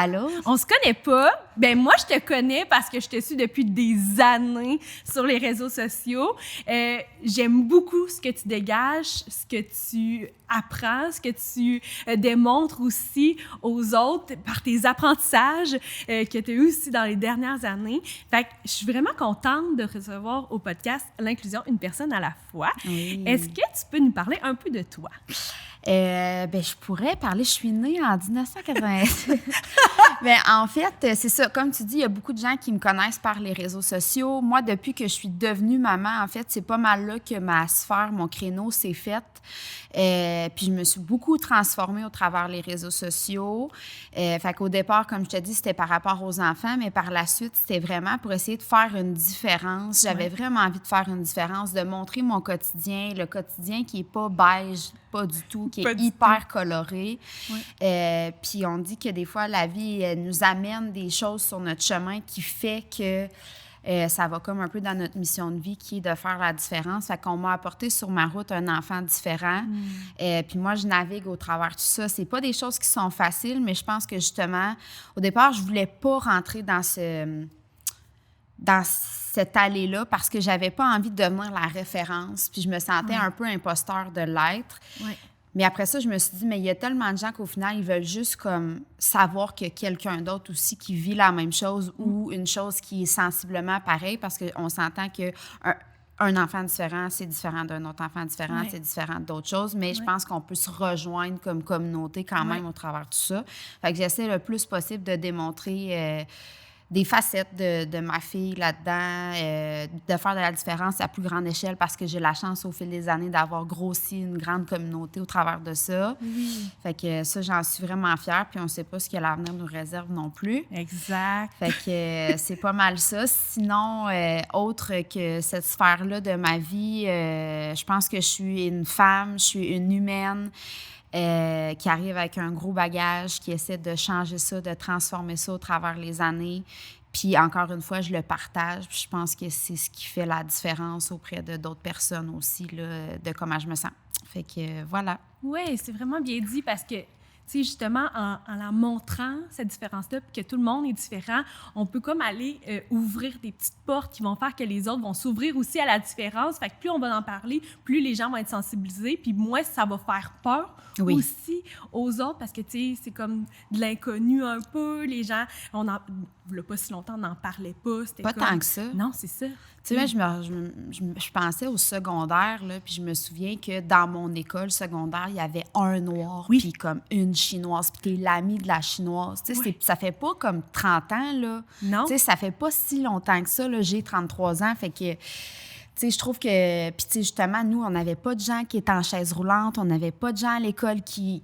à l'autre? On se connaît pas. Ben moi, je te connais parce que je te suis depuis des années sur les réseaux sociaux. J'aime beaucoup ce que tu dégages, ce que tu apprends, ce que tu démontres aussi aux autres par tes apprentissages que tu as eu aussi dans les dernières années. Fait que je suis vraiment contente de recevoir au podcast L'inclusion, une personne à la fois. Oui. Est-ce que tu peux nous parler un peu de toi? Je pourrais parler. Je suis née en 1987. En fait, c'est ça. Comme tu dis, il y a beaucoup de gens qui me connaissent par les réseaux sociaux. Moi, depuis que je suis devenue maman, en fait, c'est pas mal là que ma sphère, mon créneau s'est fait. Puis je me suis beaucoup transformée au travers les réseaux sociaux. Fait qu'au départ, comme je te dis, c'était par rapport aux enfants, mais par la suite, c'était vraiment pour essayer de faire une différence. J'avais vraiment envie de faire une différence, de montrer mon quotidien, le quotidien qui est pas beige, pas du tout, qui est hyper coloré. Ouais. Puis on dit que des fois, la vie elle nous amène des choses sur notre chemin qui fait que ça va comme un peu dans notre mission de vie qui est de faire la différence. Fait qu'on m'a apporté sur ma route un enfant différent. Puis moi, je navigue au travers de tout ça. C'est pas des choses qui sont faciles, mais je pense que justement, au départ, je voulais pas rentrer dans cette allée-là parce que j'avais pas envie de devenir la référence. Puis je me sentais un peu imposteur de l'être. Ouais. Mais après ça, je me suis dit, mais il y a tellement de gens qu'au final, ils veulent juste comme savoir qu'il y a quelqu'un d'autre aussi qui vit la même chose ou une chose qui est sensiblement pareille parce qu'on s'entend qu'un enfant différent, c'est différent d'un autre enfant différent, c'est différent d'autres choses, mais je pense qu'on peut se rejoindre comme communauté quand même au travers de tout ça. Fait que j'essaie le plus possible de démontrer des facettes de ma fille là-dedans, de faire de la différence à plus grande échelle parce que j'ai la chance au fil des années d'avoir grossi une grande communauté au travers de ça. Oui. Fait que ça, j'en suis vraiment fière, puis on ne sait pas ce que l'avenir nous réserve non plus. Exact. Fait que c'est pas mal ça. Sinon, autre que cette sphère-là de ma vie, je pense que je suis une femme, je suis une humaine, qui arrive avec un gros bagage, qui essaie de changer ça, de transformer ça au travers les années. Puis encore une fois, je le partage. Puis je pense que c'est ce qui fait la différence auprès de d'autres personnes aussi, là, de comment je me sens. Fait que voilà. Oui, c'est vraiment bien dit parce que, tu sais, justement, en la montrant, cette différence-là, puis que tout le monde est différent, on peut comme aller ouvrir des petites portes qui vont faire que les autres vont s'ouvrir aussi à la différence. Fait que plus on va en parler, plus les gens vont être sensibilisés, puis moins ça va faire peur aussi aux autres parce que, tu sais, c'est comme de l'inconnu un peu. Les gens, il n'y a pas si longtemps, on n'en parlait pas. C'était pas comme... tant que ça. Non, c'est ça. Tu sais, je pensais au secondaire, là, puis je me souviens que dans mon école secondaire, il y avait un noir, puis comme une chinoise, puis t'es l'amie de la chinoise. Tu sais, ça fait pas comme 30 ans, là. Non. Tu sais, ça fait pas si longtemps que ça, là. J'ai 33 ans, fait que... Tu sais, je trouve que... Puis, tu sais, justement, nous, on n'avait pas de gens qui étaient en chaise roulante. On n'avait pas de gens à l'école qui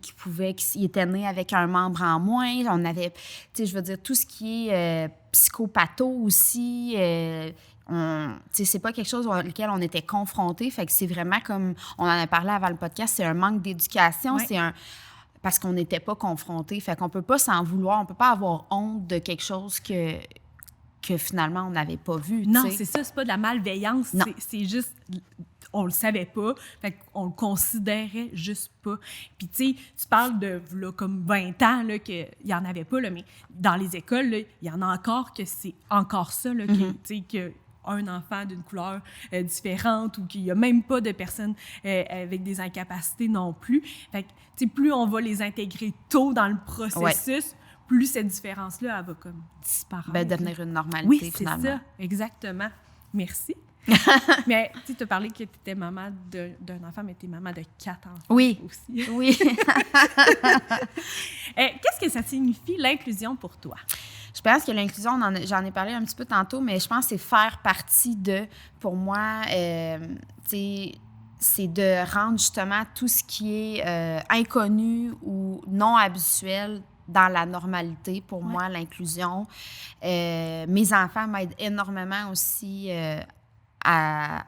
étaient nés avec un membre en moins. On avait... Tu sais, je veux dire, tout ce qui est psychopatho aussi... c'est pas quelque chose auquel on était confrontés. Fait que c'est vraiment comme... On en a parlé avant le podcast, c'est un manque d'éducation. Ouais. Parce qu'on n'était pas confrontés. Fait qu'on peut pas s'en vouloir. On peut pas avoir honte de quelque chose que finalement, on n'avait pas vu. Non, c'est ça. C'est pas de la malveillance. C'est juste... On le savait pas. Fait qu'on le considérait juste pas. Puis, tu sais, tu parles de, là, comme 20 ans, là, qu'il y en avait pas, là, mais dans les écoles, là, il y en a encore que c'est encore ça, là, tu sais, que un enfant d'une couleur différente ou qu'il n'y a même pas de personnes avec des incapacités non plus. Fait que, tu sais, plus on va les intégrer tôt dans le processus, plus cette différence-là, elle va comme disparaître. Devenir une normalité, finalement. Oui, c'est ça, exactement. Merci. Mais tu as parlé que tu étais maman d'un enfant, mais tu es maman de 4 enfants aussi. Oui. Qu'est-ce que ça signifie, l'inclusion, pour toi? Je pense que l'inclusion, j'en ai parlé un petit peu tantôt, mais je pense que c'est faire partie de, pour moi, c'est de rendre justement tout ce qui est inconnu ou non habituel dans la normalité, pour moi, l'inclusion. Mes enfants m'aident énormément aussi à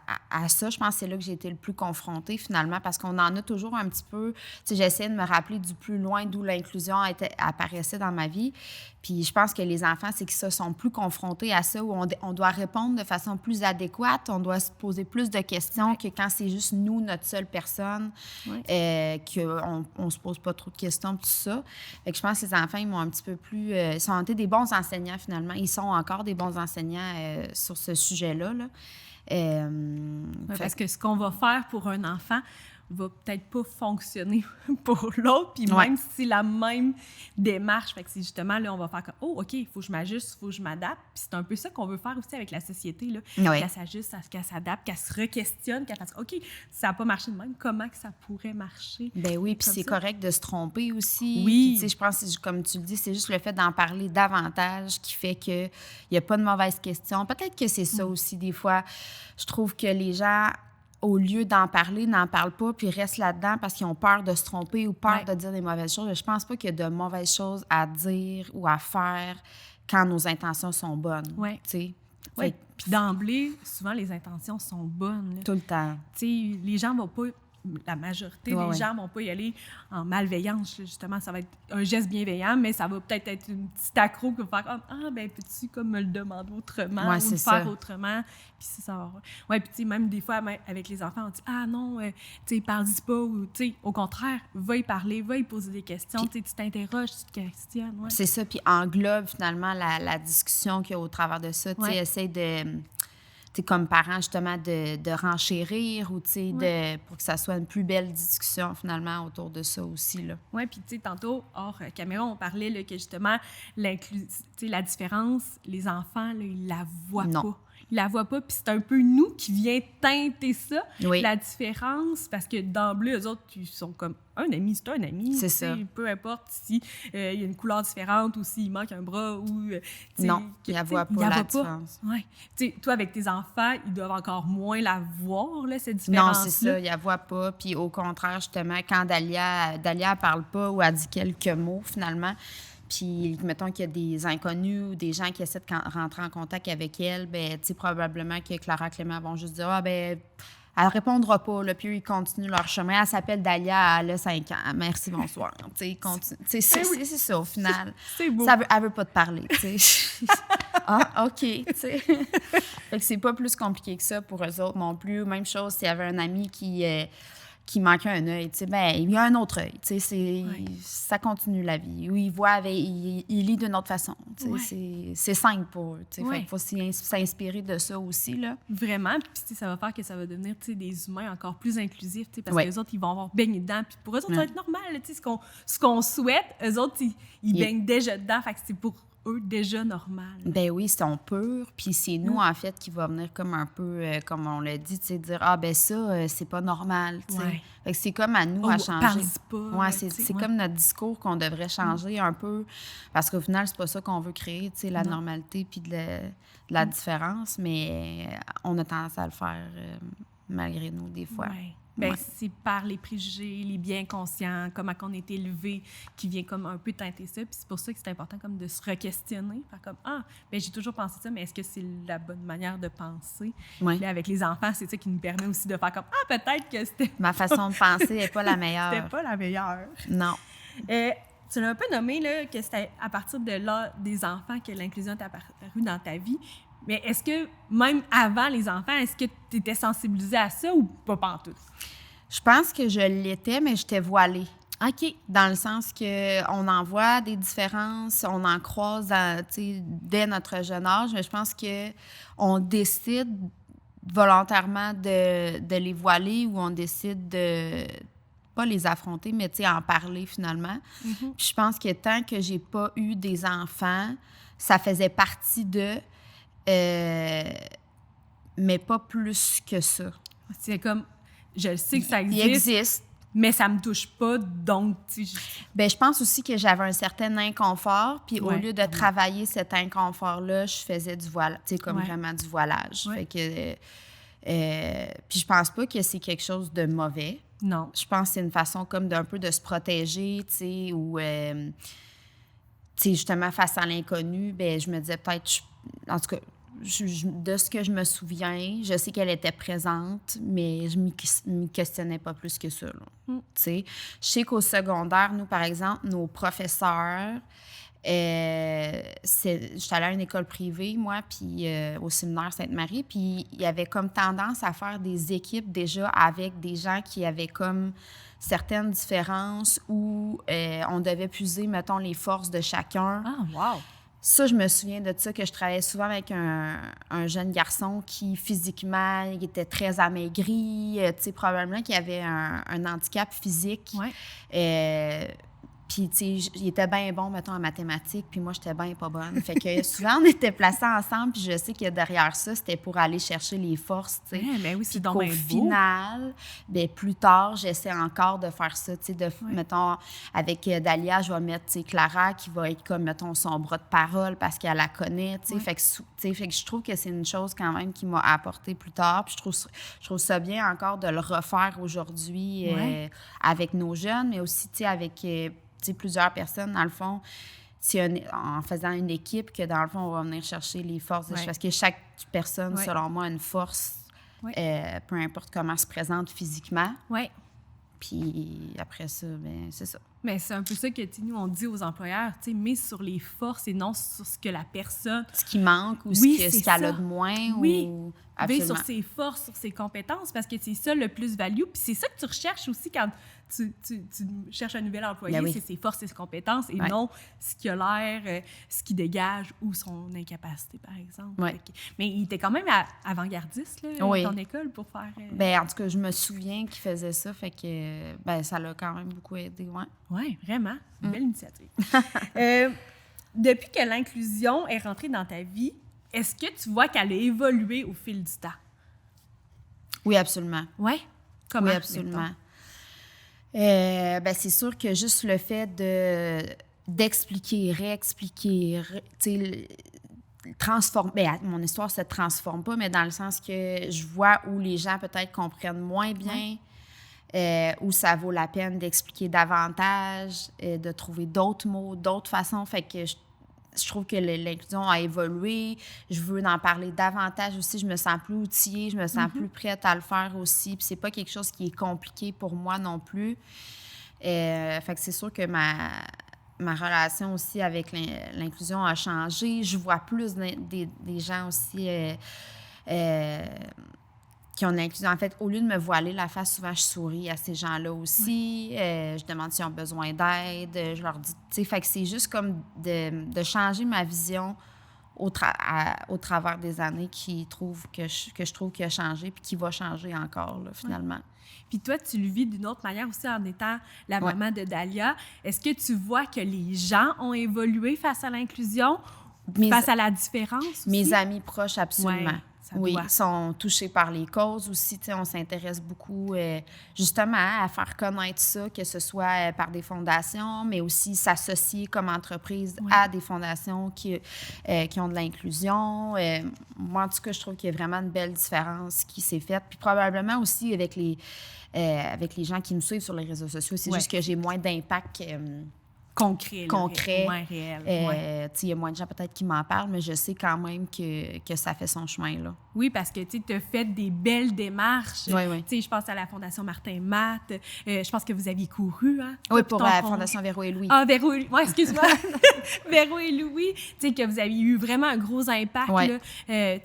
ça. Je pense que c'est là que j'ai été le plus confrontée, finalement, parce qu'on en a toujours un petit peu... Tu sais, j'essaie de me rappeler du plus loin d'où l'inclusion apparaissait dans ma vie. Puis je pense que les enfants, c'est qu'ils se sont plus confrontés à ça, où on doit répondre de façon plus adéquate, on doit se poser plus de questions que quand c'est juste nous, notre seule personne, qu'on ne se pose pas trop de questions, tout ça. Fait que je pense que les enfants, ils m'ont un petit peu plus... ils ont été des bons enseignants, finalement. Ils sont encore des bons enseignants sur ce sujet-là, là. Parce que ce qu'on va faire pour un enfant va peut-être pas fonctionner pour l'autre, puis même si c'est la même démarche, fait que c'est justement, là, on va faire comme « Oh, OK, il faut que je m'ajuste, il faut que je m'adapte », puis c'est un peu ça qu'on veut faire aussi avec la société, là, qu'elle s'ajuste, qu'elle s'adapte, qu'elle se re-questionne, qu'elle fasse « OK, ça n'a pas marché de même, comment que ça pourrait marcher? » Ben oui, puis c'est correct de se tromper aussi. Oui. Puis, je pense, comme tu le dis, c'est juste le fait d'en parler davantage qui fait qu'il n'y a pas de mauvaises questions. Peut-être que c'est ça aussi, des fois. Je trouve que les gens, au lieu d'en parler, n'en parlent pas, puis restent là-dedans parce qu'ils ont peur de se tromper ou peur de dire des mauvaises choses. Je pense pas qu'il y a de mauvaises choses à dire ou à faire quand nos intentions sont bonnes. Oui. Puis d'emblée, souvent, les intentions sont bonnes. Là. Tout le temps. Tu sais, les gens vont pas... La majorité des gens vont pas y aller en malveillance. Justement, ça va être un geste bienveillant, mais ça va peut-être être une petite accro qui va faire comme « Ah, ben peux-tu comme me le demander autrement ou le faire autrement? » Puis ça va... Ouais, puis tu sais, même des fois, avec les enfants, on dit « Ah non, tu sais, parle-y pas. » Ou tu sais, au contraire, va y parler, va y poser des questions. Tu t'interroges, tu te questionnes. Ouais. C'est ça, puis englobe finalement la discussion qu'il y a au travers de ça. Tu sais, essaye de... T'sais, comme parent, justement, de renchérir ou pour que ça soit une plus belle discussion, finalement, autour de ça aussi. Oui, puis tu sais, tantôt, hors caméra, on parlait là, que justement, la différence, les enfants, là, ils la voient pas. Ils la voient pas, puis c'est un peu nous qui vient teinter ça, la différence, parce que d'emblée, eux autres, ils sont comme un ami, c'est un ami. C'est ça. Peu importe s'il y a une couleur différente ou s'il manque un bras ou... non, ils la voient pas, la différence. Ouais. Tu sais, toi, avec tes enfants, ils doivent encore moins la voir, là, cette différence-là. Non, c'est ça, ils la voient pas. Puis au contraire, justement, quand Dalia parle pas ou elle dit quelques mots, finalement, puis mettons qu'il y a des inconnus ou des gens qui essaient de rentrer en contact avec elle, bien, tu sais, probablement que Clara et Clément vont juste dire « Ah, ben elle répondra pas, là, puis ils continuent leur chemin. Elle s'appelle Dalia, elle a 5 ans. Merci, bonsoir. » Tu sais, c'est ça, au final. C'est beau. Elle veut pas te parler, tu sais. Ah, OK, tu sais. Fait que c'est pas plus compliqué que ça pour eux autres non plus. Même chose, s'il y avait un ami qui manquait un œil, tu sais, ben il y a un autre œil, tu sais, ça continue la vie. Ou il voit, il lit d'une autre façon, tu sais, c'est simple pour eux, tu sais, fait qu'il faut s'inspirer de ça aussi, là. Vraiment, puis ça va faire que ça va devenir, tu sais, des humains encore plus inclusifs, tu sais, parce que les autres, ils vont avoir baigné dedans, puis pour eux autres, ça va être normal, tu sais, ce qu'on souhaite, eux autres, ils baignent déjà dedans, fait que c'est pour eux déjà normal. Ben oui, ils sont purs, puis c'est nous, en fait, qui va venir comme un peu, comme on l'a dit, tu sais, dire « Ah, ben ça, c'est pas normal », tu sais. Fait que c'est comme à nous à changer. Parle pas. Ouais, c'est comme notre discours qu'on devrait changer un peu, parce qu'au final, c'est pas ça qu'on veut créer, tu sais, la normalité puis de la différence, mais on a tendance à le faire malgré nous, des fois. Ouais. Bien, c'est par les préjugés, les biens conscients, comment on est élevé, qui vient comme un peu teinter ça. Puis c'est pour ça que c'est important comme de se re-questionner. Faire comme, ah, bien, j'ai toujours pensé ça, mais est-ce que c'est la bonne manière de penser? Puis avec les enfants, c'est ça qui nous permet aussi de faire comme, ah, peut-être que c'était... Ma façon de penser n'est pas la meilleure. C'était pas la meilleure. Non. Tu l'as un peu nommé, là, que c'était à partir de là des enfants que l'inclusion est apparue dans ta vie. Mais est-ce que, même avant les enfants, est-ce que tu étais sensibilisée à ça ou pas pantoute? Je pense que je l'étais, mais j'étais voilée. OK. Dans le sens qu'on en voit des différences, on en croise dès notre jeune âge, mais je pense qu'on décide volontairement de les voiler ou on décide de pas les affronter, mais en parler finalement. Mm-hmm. Puis je pense que tant que j'ai pas eu des enfants, ça faisait partie de... mais pas plus que ça. C'est comme, je sais que ça existe. Il existe. Mais ça me touche pas, donc... Bien, je pense aussi que j'avais un certain inconfort, puis au lieu de travailler cet inconfort-là, je faisais du voilage, tu sais, comme vraiment du voilage. Fait que... puis je pense pas que c'est quelque chose de mauvais. Non. Je pense que c'est une façon comme d'un peu de se protéger, tu sais, ou... tu sais, justement, face à l'inconnu, bien, je me disais peut-être... En tout cas, de ce que je me souviens, je sais qu'elle était présente, mais je ne m'y questionnais pas plus que ça. Tu sais, je sais qu'au secondaire, nous, par exemple, nos professeurs J'étais allée à une école privée, moi, puis au séminaire Sainte-Marie, puis il y avait comme tendance à faire des équipes déjà avec des gens qui avaient comme certaines différences où on devait puiser, mettons, les forces de chacun. Ah, wow! Ça, je me souviens de ça, que je travaillais souvent avec un jeune garçon qui, physiquement, il était très amaigri, tu sais, probablement qu'il avait un handicap physique. Ouais. Puis, tu sais, il était bien bon, mettons, en mathématiques, puis moi, j'étais bien pas bonne. Fait que souvent, on était placés ensemble, puis je sais que derrière ça, c'était pour aller chercher les forces, tu sais. Ouais, mais oui, c'est Puis donc qu'au bien beau. final, bien, plus tard, j'essaie encore de faire ça, tu sais, mettons, avec Dalia, je vais mettre, tu sais, Clara, qui va être comme, mettons, son bras de parole parce qu'elle la connaît, tu sais. Ouais. Fait que je trouve que c'est une chose quand même qui m'a apporté plus tard, puis je trouve ça bien encore de le refaire aujourd'hui avec nos jeunes, mais aussi, tu sais, avec... plusieurs personnes, dans le fond, en faisant une équipe, que dans le fond, on va venir chercher les forces. Parce que chaque personne, selon moi, a une force, peu importe comment elle se présente physiquement. Oui. Puis après ça, bien, c'est ça. Mais c'est un peu ça que nous, on dit aux employeurs, tu sais, mise sur les forces et non sur ce que la personne... Ce qui manque ou ce qu'elle a de moins. Oui, ou... Absolument. Sur ses forces, sur ses compétences, parce que c'est ça le plus-value. Puis c'est ça que tu recherches aussi quand tu cherches un nouvel employé, c'est ses forces et ses compétences et non ce qui a l'air, ce qui dégage ou son incapacité, par exemple. Mais il était quand même avant-gardiste, là, ton école, pour faire... Bien, en tout cas, je me souviens qu'il faisait ça, fait que ça l'a quand même beaucoup aidé, Oui, vraiment. Une belle initiative. Depuis que l'inclusion est rentrée dans ta vie, est-ce que tu vois qu'elle a évolué au fil du temps? Oui, absolument. Oui? Comment? Oui, absolument. C'est sûr que juste le fait d'expliquer, réexpliquer, tu sais, transformer... mon histoire ne se transforme pas, mais dans le sens que je vois où les gens peut-être comprennent moins bien, où ça vaut la peine d'expliquer davantage, de trouver d'autres mots, d'autres façons. Fait que je trouve que l'inclusion a évolué. Je veux en parler davantage aussi. Je me sens plus outillée, je me sens plus prête à le faire aussi. Puis c'est pas quelque chose qui est compliqué pour moi non plus. Fait que c'est sûr que ma relation aussi avec l'inclusion a changé. Je vois plus des gens aussi qui ont de l'inclusion. En fait, au lieu de me voiler la face, souvent, je souris à ces gens-là aussi. Je demande s'ils ont besoin d'aide. Je leur dis... Tu sais, fait que c'est juste comme de changer ma vision au travers des années que je trouve qu'il a changé puis qui va changer encore, là, finalement. Ouais. Puis toi, tu le vis d'une autre manière aussi en étant la maman de Dalia. Est-ce que tu vois que les gens ont évolué face à l'inclusion, face à la différence aussi? Mes amis proches, absolument. Ouais. Oui, sont touchés par les causes aussi. Tu sais, on s'intéresse beaucoup justement à faire connaître ça, que ce soit par des fondations, mais aussi s'associer comme entreprise à des fondations qui ont de l'inclusion. Moi, en tout cas, je trouve qu'il y a vraiment une belle différence qui s'est faite. Puis probablement aussi avec les gens qui nous suivent sur les réseaux sociaux. C'est juste que j'ai moins d'impact... concret. Moins réel. Il y a moins de gens peut-être qui m'en parlent, mais je sais quand même que ça fait son chemin, là. Oui, parce que tu as fait des belles démarches. Oui. Je pense à la Fondation Martin Matt. Je pense que vous aviez couru, hein? Oui, pour la Fondation Véro et Louis. Ah, Véro et Louis. Oui, excuse-moi. Véro et Louis. Tu sais, que vous avez eu vraiment un gros impact là,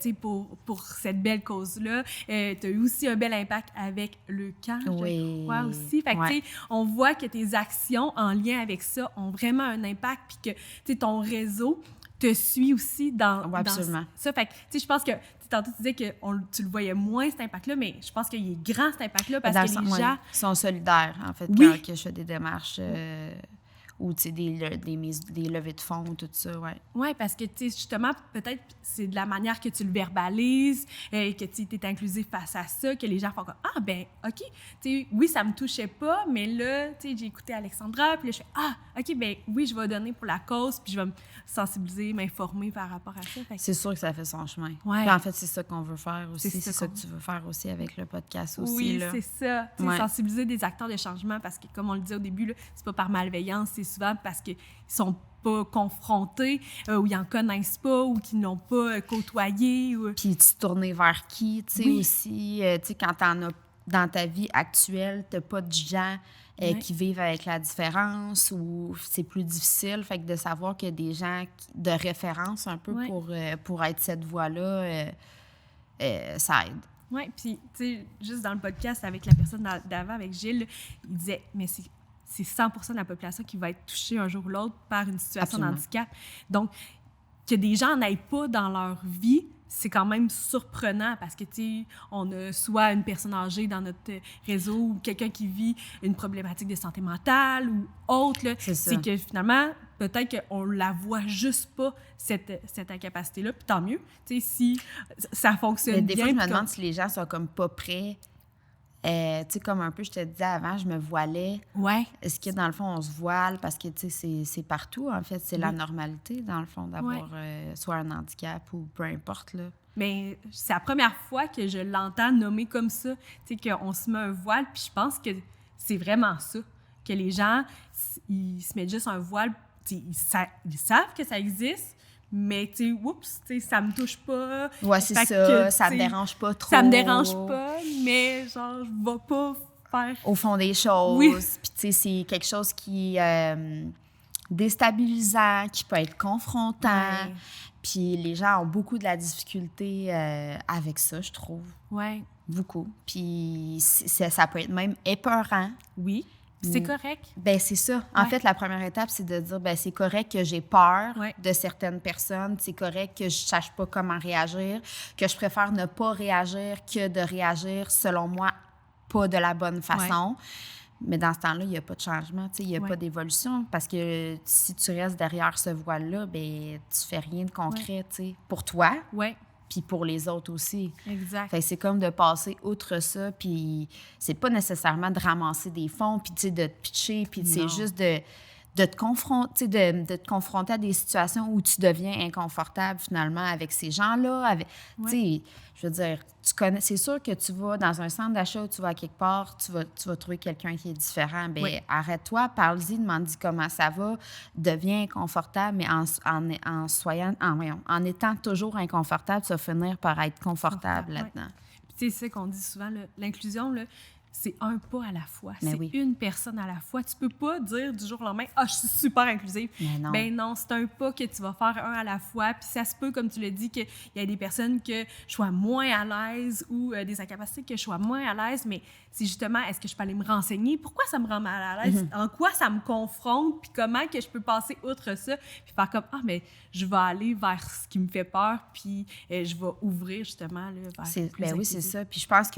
pour cette belle cause-là. Tu as eu aussi un bel impact avec le camp, je crois aussi. Fait que, tu sais, on voit que tes actions en lien avec ça ont vraiment un impact, puis que, tu sais, ton réseau te suit aussi dans ça. Fait que, tu sais, je pense que tantôt, tu disais que tu le voyais moins, cet impact-là, mais je pense qu'il est grand, cet impact-là, parce que les gens... Ils sont solidaires, en fait, quand je fais des démarches ou, tu sais, des levées de fonds ou tout ça, Oui, parce que, tu sais, justement, peut-être c'est de la manière que tu le verbalises, que tu es inclusif face à ça, que les gens font comme « Ah, ben OK, tu sais, oui, ça me touchait pas, mais là, tu sais, j'ai écouté Alexandra, puis là, je fais « Ah, OK, ben oui, je vais donner pour la cause, puis je vais me sensibiliser, m'informer par rapport à ça. » C'est sûr que ça fait son chemin. Puis en fait, c'est ça qu'on veut faire aussi. C'est ça que tu veux faire aussi avec le podcast aussi. Oui, c'est ça. Sensibiliser des acteurs de changement, parce que, comme on le disait au début, là, c'est pas par malveillance, c'est souvent parce qu'ils sont pas confrontés, ou ils en connaissent pas, ou qu'ils n'ont pas côtoyé. Puis tu te tourner vers qui, tu sais, aussi. Tu sais, quand t'en as dans ta vie actuelle, tu n'as pas de gens qui vivent avec la différence ou c'est plus difficile. Fait que de savoir qu'il y a des gens de référence un peu pour être cette voie-là, ça aide. Oui, puis, tu sais, juste dans le podcast avec la personne d'avant, avec Gilles, il disait, mais c'est 100% de la population qui va être touchée un jour ou l'autre par une situation de handicap. Donc, que des gens n'aillent pas dans leur vie, c'est quand même surprenant parce que, tu sais, on a soit une personne âgée dans notre réseau ou quelqu'un qui vit une problématique de santé mentale ou autre. Là. C'est que finalement, peut-être qu'on la voit juste pas, cette incapacité-là, puis tant mieux, tu sais, si ça fonctionne bien. Des fois, je me demande si les gens sont comme pas prêts. Tu sais, comme un peu, je te disais avant, je me voilais. Ouais. Est-ce que, dans le fond, on se voile parce que, tu sais, c'est partout, en fait. C'est la normalité, dans le fond, d'avoir soit un handicap ou peu importe, là. Mais c'est la première fois que je l'entends nommer comme ça, tu sais, qu'on se met un voile, puis je pense que c'est vraiment ça, que les gens, ils se mettent juste un voile, ils savent que ça existe, mais, tu sais, oups, tu sais, ça me touche pas. Ouais, c'est ça, ça me dérange pas trop. Ça me dérange pas, mais, genre, je vais pas faire... Au fond des choses. Oui. Puis, tu sais, c'est quelque chose qui est déstabilisant, qui peut être confrontant. Ouais. Puis les gens ont beaucoup de la difficulté avec ça, je trouve. Oui. Beaucoup. Puis ça peut être même épeurant. Oui. C'est correct. Ben c'est ça. En fait, la première étape, c'est de dire, ben c'est correct que j'ai peur de certaines personnes. C'est correct que je sache pas comment réagir, que je préfère ne pas réagir que de réagir, selon moi, pas de la bonne façon. Ouais. Mais dans ce temps-là, il n'y a pas de changement, il n'y a pas d'évolution. Parce que si tu restes derrière ce voile-là, ben tu fais rien de concret, pour toi. Oui. Puis pour les autres aussi. Exact. Fait que c'est comme de passer outre ça, puis c'est pas nécessairement de ramasser des fonds, puis de te pitcher, puis c'est juste de te confronter, de te confronter à des situations où tu deviens inconfortable finalement avec ces gens-là. Je veux dire, c'est sûr que tu vas dans un centre d'achat ou tu vas à quelque part, tu vas trouver quelqu'un qui est différent. Bien, arrête-toi, parle-y, demande-y comment ça va, deviens inconfortable, mais en étant toujours inconfortable, tu vas finir par être confortable là-dedans. Puis, c'est ça qu'on dit souvent, l'inclusion, là, c'est un pas à la fois. Mais c'est une personne à la fois. Tu peux pas dire du jour au lendemain « Ah, je suis super inclusive ». Ben non, c'est un pas que tu vas faire un à la fois. Puis ça se peut, comme tu l'as dit, qu'il y a des personnes que je sois moins à l'aise ou des incapacités que je sois moins à l'aise. Mais c'est justement, est-ce que je peux aller me renseigner? Pourquoi ça me rend mal à l'aise? En quoi ça me confronte? Puis comment que je peux passer outre ça? Puis faire comme « Ah, mais je vais aller vers ce qui me fait peur. Puis je vais ouvrir justement là, vers plus oui, c'est ça. Puis je pense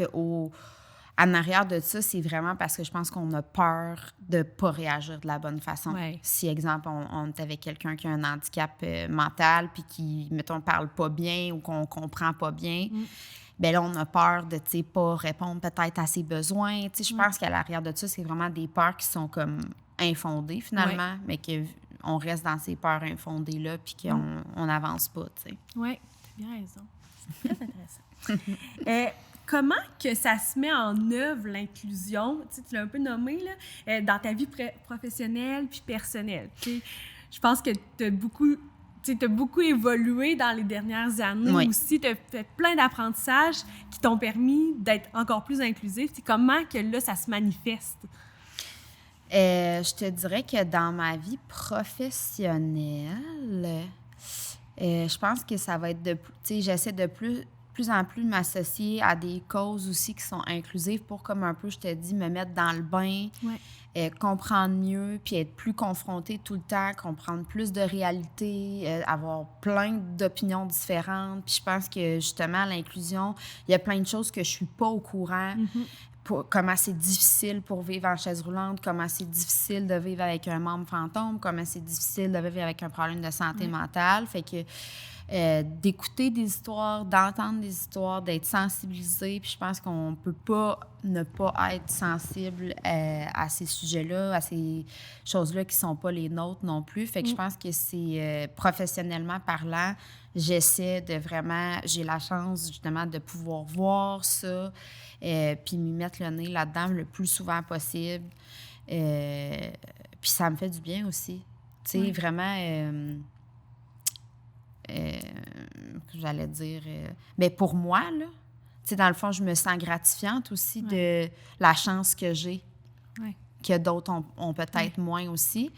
en arrière de ça, c'est vraiment parce que je pense qu'on a peur de ne pas réagir de la bonne façon. Ouais. Si, exemple, on est avec quelqu'un qui a un handicap mental puis qui, mettons, parle pas bien ou qu'on comprend pas bien, bien là, on a peur de, tu sais, pas répondre peut-être à ses besoins. Tu sais, je pense qu'à l'arrière de ça, c'est vraiment des peurs qui sont comme infondées, finalement, mais qu'on reste dans ces peurs infondées-là puis qu'on n'avance pas, tu sais. Oui, tu as bien raison. C'est très intéressant. Comment que ça se met en œuvre, l'inclusion? Tu l'as un peu nommé, là, dans ta vie professionnelle puis personnelle. Je pense que tu as beaucoup évolué dans les dernières années aussi. Tu as fait plein d'apprentissages qui t'ont permis d'être encore plus inclusif. Comment que là, ça se manifeste? Je te dirais que dans ma vie professionnelle, je pense que ça va être j'essaie de plus en plus m'associer à des causes aussi qui sont inclusives pour, comme un peu, je te dis, me mettre dans le bain, comprendre mieux, puis être plus confrontée tout le temps, comprendre plus de réalités, avoir plein d'opinions différentes. Puis je pense que, justement, l'inclusion, il y a plein de choses que je suis pas au courant. Comment c'est difficile pour vivre en chaise roulante, comment c'est difficile de vivre avec un membre fantôme, comment c'est difficile de vivre avec un problème de santé mentale. Fait que d'écouter des histoires, d'entendre des histoires, d'être sensibilisé. Puis je pense qu'on peut pas ne pas être sensible à ces sujets-là, à ces choses-là qui sont pas les nôtres non plus. Fait que je pense que c'est professionnellement parlant, j'essaie de vraiment... J'ai la chance, justement, de pouvoir voir ça puis m'y mettre le nez là-dedans le plus souvent possible. Puis ça me fait du bien aussi. Tu sais, vraiment... j'allais dire... mais pour moi, là, tu sais, dans le fond, je me sens gratifiante aussi de la chance que j'ai, que d'autres ont peut-être moins aussi.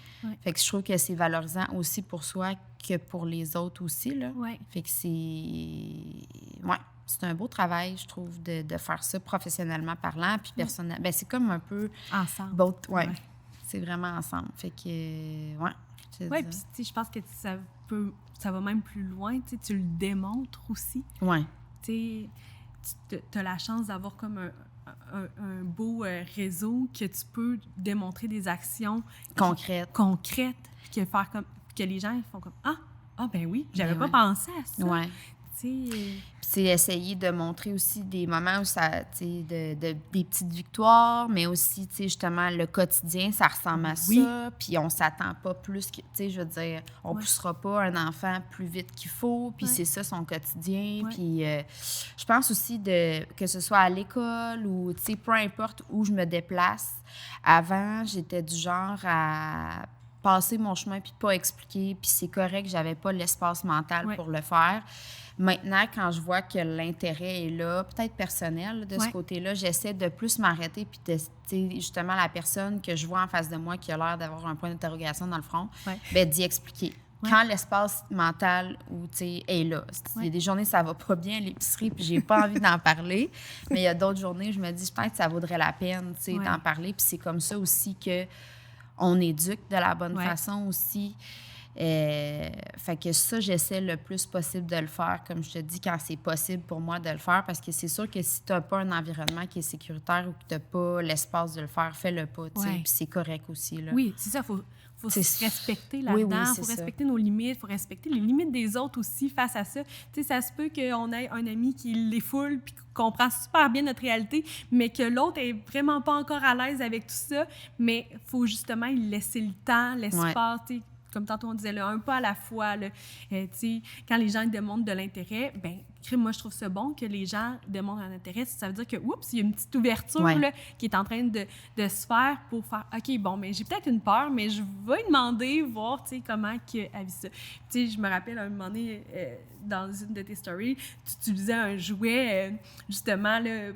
Fait que je trouve que c'est valorisant aussi pour soi que pour les autres aussi, là. Fait que c'est un beau travail, je trouve, de faire ça professionnellement parlant, puis personnellement. Ben c'est comme un peu... Ensemble. C'est vraiment ensemble. Fait que, puis tu sais, je pense que ça va même plus loin, tu sais, tu le démontres aussi. Tu sais, tu as la chance d'avoir comme un beau réseau que tu peux démontrer des actions concrètes, puis que les gens font comme ben oui, j'avais pas pensé à ça. C'est essayer de montrer aussi des moments où ça, des petites victoires, mais aussi, justement, le quotidien, ça ressemble à ça, puis on s'attend pas plus que, je veux dire, on poussera pas un enfant plus vite qu'il faut, puis c'est ça son quotidien, puis je pense aussi que ce soit à l'école ou, peu importe où je me déplace, avant, j'étais du genre à passer mon chemin puis pas expliquer, puis c'est correct, j'avais pas l'espace mental pour le faire. Maintenant, quand je vois que l'intérêt est là, peut-être personnel de ce côté-là, j'essaie de plus m'arrêter puis de, justement, la personne que je vois en face de moi qui a l'air d'avoir un point d'interrogation dans le front, d'y expliquer. Quand l'espace mental est là. Il y a des journées, ça va pas bien à l'épicerie puis j'ai pas envie d'en parler, mais il y a d'autres journées, je me dis peut-être que ça vaudrait la peine d'en parler, puis c'est comme ça aussi que on éduque de la bonne façon aussi. Fait que ça, j'essaie le plus possible de le faire, comme je te dis, quand c'est possible pour moi de le faire, parce que c'est sûr que si tu n'as pas un environnement qui est sécuritaire ou que tu n'as pas l'espace de le faire, fais-le pas, puis c'est correct aussi. Là. Oui, c'est ça, faut se respecter là-dedans, faut respecter nos limites, faut respecter les limites des autres aussi face à ça. Tu sais, ça se peut qu'on ait un ami qui les foule puis comprend super bien notre réalité, mais que l'autre est vraiment pas encore à l'aise avec tout ça, mais faut justement lui laisser le temps, l'espace, tu sais, comme tantôt on disait, là, un pas à la fois. Là, quand les gens démontrent de l'intérêt, bien, moi, je trouve ça bon que les gens démontrent un intérêt. Ça veut dire que, oups, il y a une petite ouverture là, qui est en train de se faire pour faire, OK, bon, mais j'ai peut-être une peur, mais je vais lui demander, voir, comment elle vit ça. Je me rappelle, à un moment donné, dans une de tes stories, tu utilisais un jouet, justement, là.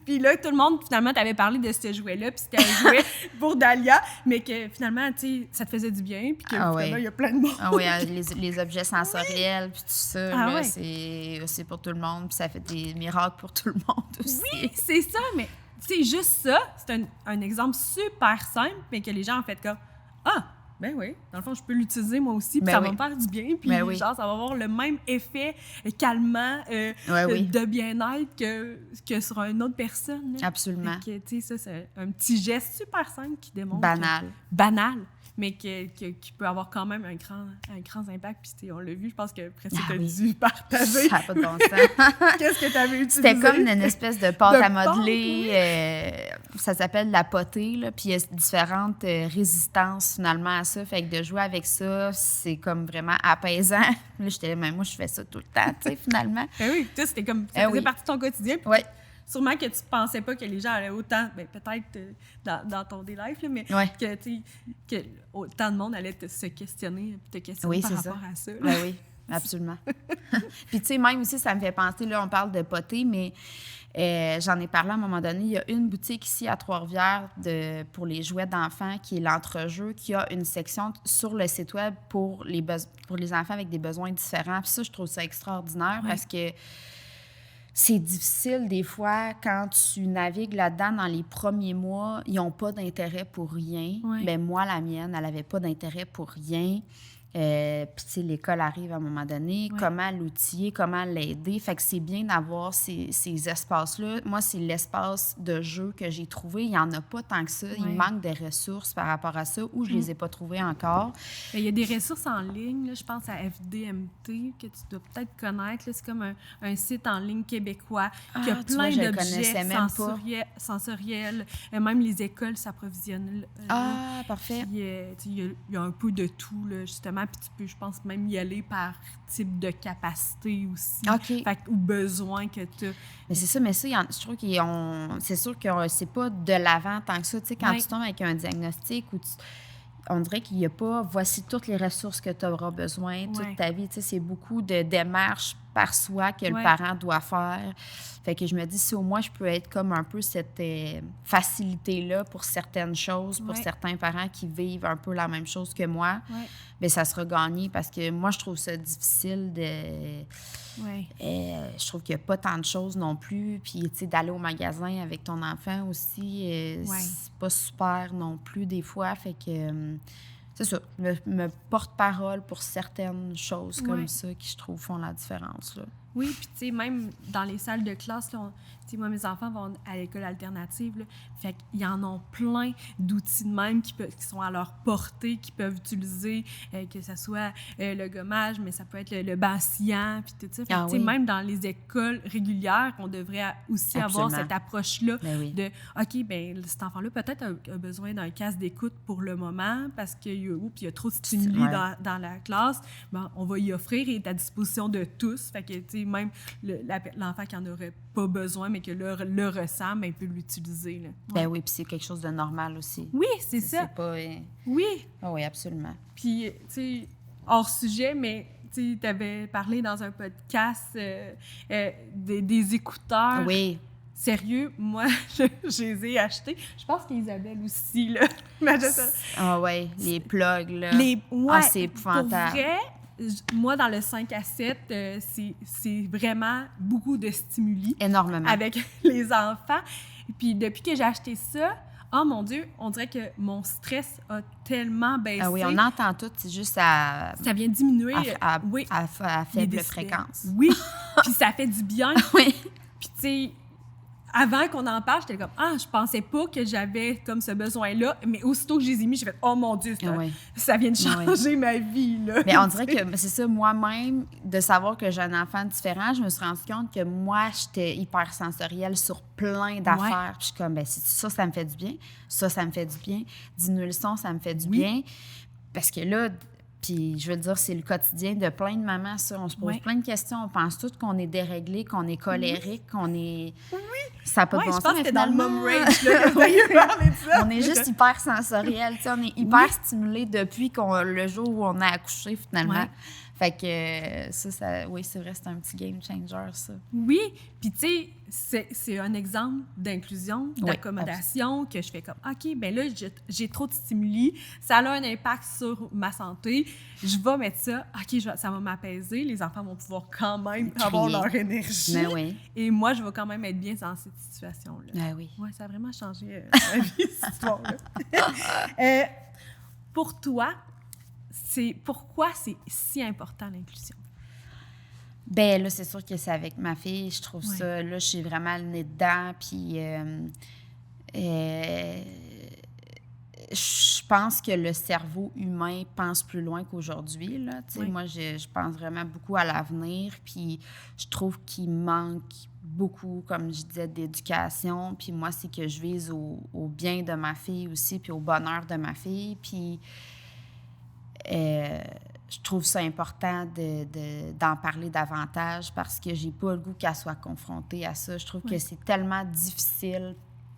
Puis là, tout le monde, finalement, t'avais parlé de ce jouet-là, puis c'était un jouet pour Dahlia, mais que, finalement, ça te faisait du bien, puis que, finalement, il y a plein de monde. Les objets sensoriels, puis tout ça, là, c'est pour tout le monde, puis ça fait des miracles pour tout le monde aussi. Oui, c'est ça, mais c'est juste ça. C'est un exemple super simple, mais que les gens ont fait comme ben oui, dans le fond, je peux l'utiliser moi aussi, puis ça va me faire du bien, puis genre, ça va avoir le même effet calmant de bien-être que sur une autre personne. Là. Absolument. Tu sais, ça, c'est un petit geste super simple qui démontre... Banal. Mais qui peut avoir quand même un grand impact. Puis, on l'a vu, je pense que presque tu as dû partager. Ça n'a pas de bon sens. Qu'est-ce que tu avais utilisé? C'était comme une espèce de pâte à modeler. Ça s'appelle la potée, là. Puis il y a différentes résistances, finalement, à ça. Fait que de jouer avec ça, c'est comme vraiment apaisant. Là, j'étais là, mais moi, je fais ça tout le temps, tu sais, finalement. Ben oui, tu sais, c'était comme... Ça faisait partie de ton quotidien. Puis sûrement que tu pensais pas que les gens allaient autant, ben peut-être dans ton live, mais que autant de monde allait se questionner par rapport à ça. Ben oui, absolument. Puis tu sais, même aussi, ça me fait penser, là, on parle de potée, mais j'en ai parlé à un moment donné, il y a une boutique ici à Trois-Rivières pour les jouets d'enfants qui est l'Entrejeu, qui a une section sur le site web pour les enfants avec des besoins différents. Puis ça, je trouve ça extraordinaire parce que c'est difficile des fois quand tu navigues là-dedans dans les premiers mois, ils n'ont pas d'intérêt pour rien. Bien, moi, la mienne, elle n'avait pas d'intérêt pour rien. Puis, tu sais, l'école arrive à un moment donné. Comment l'outiller, comment l'aider. Fait que c'est bien d'avoir ces espaces-là. Moi, c'est l'espace de jeu que j'ai trouvé. Il n'y en a pas tant que ça. Il manque des ressources par rapport à ça ou je ne les ai pas trouvées encore. Il y a des ressources en ligne. Là, je pense à FDMT, que tu dois peut-être connaître. Là, c'est comme un site en ligne québécois qui a plein d'objets sensoriels. Même les écoles s'approvisionnent. Parfait. Il y a un peu de tout, là, justement. Puis tu peux, je pense, même y aller par type de capacité aussi. Ou besoin que tu as. Mais c'est ça, je trouve c'est sûr que c'est pas de l'avant tant que ça. Tu sais, quand tu tombes avec un diagnostic ou on dirait qu'il n'y a pas « voici toutes les ressources que tu auras besoin toute ta vie ». Tu sais, c'est beaucoup de démarches par soi que le parent doit faire. Fait que je me dis, si au moins je peux être comme un peu cette facilité-là pour certaines choses, pour certains parents qui vivent un peu la même chose que moi, bien, ça sera gagné parce que moi, je trouve ça difficile de... je trouve qu'il n'y a pas tant de choses non plus. Puis, tu sais, d'aller au magasin avec ton enfant aussi, c'est pas super non plus des fois. Fait que... c'est ça, me porte-parole pour certaines choses comme ça qui, je trouve, font la différence, là. Oui, puis tu sais, même dans les salles de classe, là, tu sais, moi, mes enfants vont à l'école alternative, là, fait qu'ils en ont plein d'outils de même qui sont à leur portée, qu'ils peuvent utiliser, que ce soit le gommage, mais ça peut être le bassillant, puis tout ça. Fait que, tu sais, même dans les écoles régulières, on devrait aussi avoir cette approche-là de, OK, bien, cet enfant-là peut-être a besoin d'un casque d'écoute pour le moment parce qu'il y a trop de stimuli dans la classe. Bon, on va y offrir, il est à disposition de tous. Fait que, tu sais, même l'enfant qui n'en aurait pas besoin, mais que le ressent, bien, il peut l'utiliser. Là. Ben oui, puis c'est quelque chose de normal aussi. Oui, c'est ça. C'est pas... Oui. Oh, oui, absolument. Puis, tu sais, hors sujet, mais tu avais parlé dans un podcast des écouteurs. Oui. Sérieux, moi, je les ai achetés. Je pense qu'Isabelle aussi, là. Ah oui, les plugs, là. C'est épouvantable. Pour vrai, moi, dans le 5 à 7, c'est vraiment beaucoup de stimuli. Énormément. Avec les enfants. Puis depuis que j'ai acheté ça, oh mon Dieu, on dirait que mon stress a tellement baissé. Ah oui, on entend tout, c'est juste à... Ça vient diminuer. À faible fréquence. Oui, puis ça fait du bien. Oui. Puis tu sais... Avant qu'on en parle, j'étais comme « Ah, je pensais pas que j'avais comme ce besoin-là. » Mais aussitôt que je les ai mis, j'ai fait « Oh mon Dieu, ça vient de changer ma vie. » Mais on dirait que c'est ça, moi-même, de savoir que j'ai un enfant différent, je me suis rendu compte que moi, j'étais hyper sensorielle sur plein d'affaires. Puis je suis comme, ben ça me fait du bien. Ça me fait du bien. Diminuer le son, ça me fait du bien. Parce que là... Puis, je veux dire, c'est le quotidien de plein de mamans, ça. On se pose plein de questions. On pense toutes qu'on est déréglé, qu'on est colérique, qu'on est... Ça n'a pas de bon sens, je pense que dans le mom rage, là, parler de ça. On est juste hyper sensoriel, tu sais. On est hyper stimulé depuis le jour où on a accouché, finalement. Fait que ça, oui, c'est vrai, c'est un petit game changer, ça. Oui, puis tu sais, c'est un exemple d'inclusion, d'accommodation, que je fais comme, OK, bien là, j'ai trop de stimuli, ça a un impact sur ma santé, je vais mettre ça, OK, ça va m'apaiser, les enfants vont pouvoir quand même avoir leur énergie, et moi, je vais quand même être bien dans cette situation-là. Oui. Ouais, ça a vraiment changé ma vie, cette histoire-là. Pour toi, pourquoi c'est si important l'inclusion? Bien, là, c'est sûr que c'est avec ma fille. Je trouve ça... Là, je suis vraiment le nez dedans. Puis, je pense que le cerveau humain pense plus loin qu'aujourd'hui, là. Tu sais, moi, je pense vraiment beaucoup à l'avenir. Puis, je trouve qu'il manque beaucoup, comme je disais, d'éducation. Puis, moi, c'est que je vise au bien de ma fille aussi, puis au bonheur de ma fille. Puis... je trouve ça important d'en parler davantage parce que j'ai pas le goût qu'elle soit confrontée à ça. Je trouve que c'est tellement difficile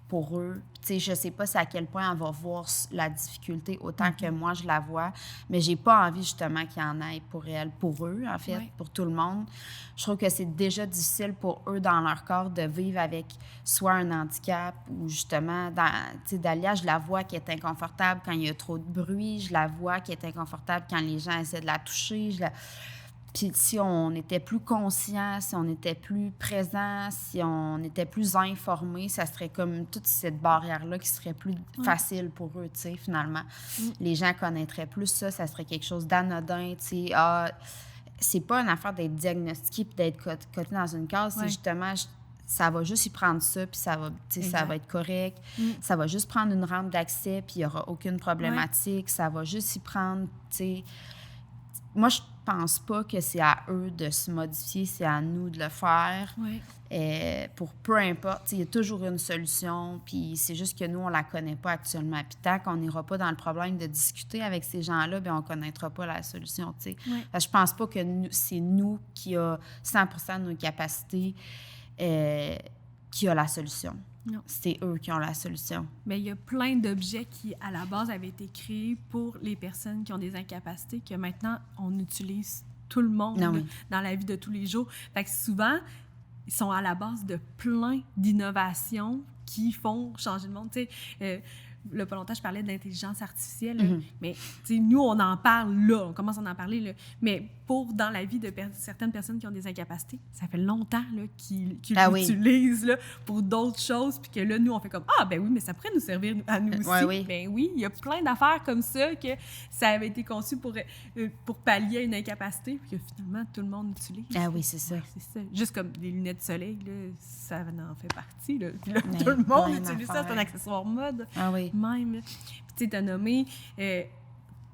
pour eux. Tu sais, je sais pas à quel point elle va voir la difficulté autant que moi je la vois, mais j'ai pas envie justement qu'il y en ait pour elle, pour eux en fait, pour tout le monde. Je trouve que c'est déjà difficile pour eux dans leur corps de vivre avec soit un handicap ou justement, tu sais, Dalia, je la vois qui est inconfortable quand il y a trop de bruit, je la vois qui est inconfortable quand les gens essaient de la toucher, Puis si on était plus conscient, si on était plus présent, si on était plus informé, ça serait comme toute cette barrière-là qui serait plus facile pour eux, tu sais, finalement. Les gens connaîtraient plus ça serait quelque chose d'anodin, tu sais. C'est pas une affaire d'être diagnostiqué puis d'être coté dans une case, c'est justement... ça va juste y prendre ça, puis ça va être correct. Ça va juste prendre une rampe d'accès, puis il n'y aura aucune problématique. Ça va juste y prendre, tu sais... Moi, je pense pas que c'est à eux de se modifier, c'est à nous de le faire. Pour peu importe, il y a toujours une solution, puis c'est juste que nous, on la connaît pas actuellement. Puis tant qu'on n'ira pas dans le problème de discuter avec ces gens-là, bien, on connaîtra pas la solution, tu sais. Je pense pas que c'est nous qui a 100% de nos capacités qui a la solution. Non. C'est eux qui ont la solution. Mais il y a plein d'objets qui, à la base, avaient été créés pour les personnes qui ont des incapacités que maintenant, on utilise tout le monde dans la vie de tous les jours. Fait que souvent, ils sont à la base de plein d'innovations qui font changer le monde. Tu sais, là, pas longtemps, je parlais de l'intelligence artificielle, mais nous, on en parle là, on commence à en parler là. Mais dans la vie de certaines personnes qui ont des incapacités, ça fait longtemps là, qu'ils l'utilisent là, pour d'autres choses, puis que là, nous, on fait comme « Ah, ben oui, mais ça pourrait nous servir à nous aussi. » Ben oui, il y a plein d'affaires comme ça que ça avait été conçu pour pallier à une incapacité, puis que finalement, tout le monde utilise. Ah oui, c'est ça. Ouais, c'est ça. Juste comme des lunettes de soleil, là, ça en fait partie. Là. Puis là, tout le monde utilise ça, c'est un accessoire mode. Ah oui. Même. Puis tu sais, t'as nommé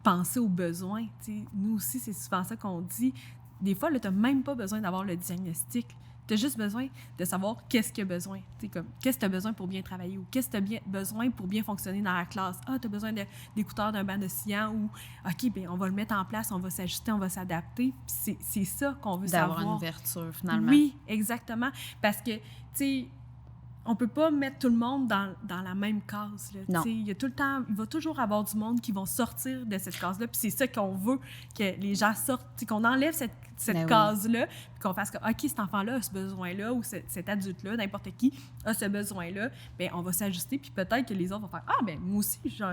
penser aux besoins. T'sais. Nous aussi, c'est souvent ça qu'on dit. Des fois, là, t'as même pas besoin d'avoir le diagnostic. T'as juste besoin de savoir qu'est-ce qu'il y a besoin. Comme, qu'est-ce que t'as besoin pour bien travailler ou qu'est-ce que t'as besoin pour bien fonctionner dans la classe. Ah, t'as besoin d'écouteurs d'un banc d'océan ou OK, bien, on va le mettre en place, on va s'ajuster, on va s'adapter. Puis c'est ça qu'on veut savoir. D'avoir une ouverture, finalement. Oui, exactement. Parce que, tu sais, on peut pas mettre tout le monde dans la même case. Là. Non. Il y a tout le temps, il va toujours avoir du monde qui vont sortir de cette case-là. Puis c'est ça qu'on veut, que les gens sortent, qu'on enlève cette case-là, puis qu'on fasse que, OK, cet enfant-là a ce besoin-là, ou cet adulte-là, n'importe qui, a ce besoin-là, bien, on va s'ajuster, puis peut-être que les autres vont faire, ah, bien, moi aussi, je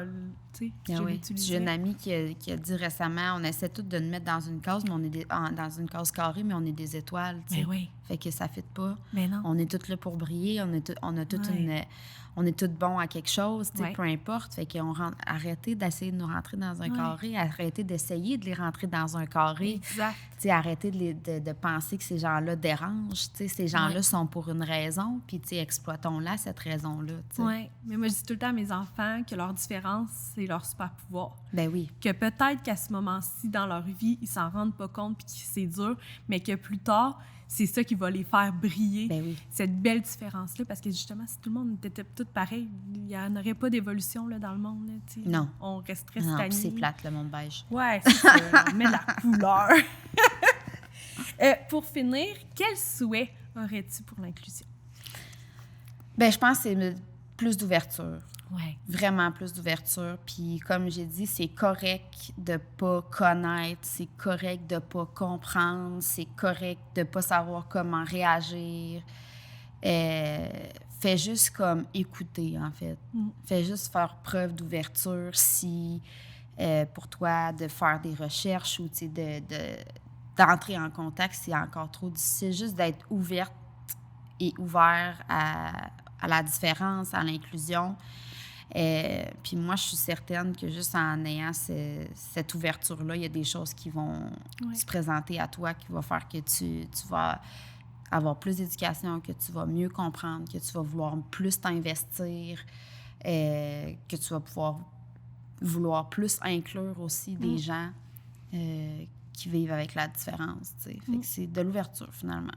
l'utilise. J'ai une amie qui a dit récemment, on essaie tous de nous mettre dans une case, mais on est dans une case carrée, mais on est des étoiles, tu sais. Fait que ça ne fit pas. Mais non. On est toutes là pour briller, on est toutes bons à quelque chose, tu sais, peu importe. Fait qu'on arrêtez d'essayer de nous rentrer dans un carré, arrêtez d'essayer de les rentrer dans un carré. Exact. Tu sais, arrêtez de penser que ces gens-là dérangent. Tu sais, ces gens-là sont pour une raison, puis tu sais, exploitons-la, cette raison-là. Oui, mais moi, je dis tout le temps à mes enfants que leur différence, c'est leur super-pouvoir. Ben oui. Que peut-être qu'à ce moment-ci, dans leur vie, ils s'en rendent pas compte, puis que c'est dur, mais que plus tard, c'est ça qui va les faire briller, cette belle différence-là. Parce que justement, si tout le monde était tout pareil, il n'y en aurait pas d'évolution là, dans le monde. Là, non. On resterait stagné. Non, c'est plate, le monde beige. Oui, c'est ça. On met de la couleur. Pour finir, quel souhait aurais-tu pour l'inclusion? Bien, je pense que c'est plus d'ouverture. Ouais. Vraiment plus d'ouverture. Puis, comme j'ai dit, c'est correct de ne pas connaître, c'est correct de ne pas comprendre, c'est correct de ne pas savoir comment réagir. Fais juste comme écouter, en fait. Fais juste faire preuve d'ouverture si, pour toi, de faire des recherches ou d'entrer en contact, c'est encore trop difficile. Juste d'être ouverte et ouvert à la différence, à l'inclusion. Puis moi, je suis certaine que juste en ayant cette ouverture-là, il y a des choses qui vont se présenter à toi, qui vont faire que tu vas avoir plus d'éducation, que tu vas mieux comprendre, que tu vas vouloir plus t'investir, que tu vas vouloir plus inclure aussi des gens qui vivent avec la différence. Fait que c'est de l'ouverture, finalement.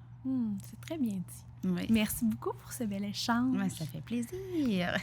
C'est très bien dit. Oui. Merci beaucoup pour ce bel échange. Ouais, ça fait plaisir.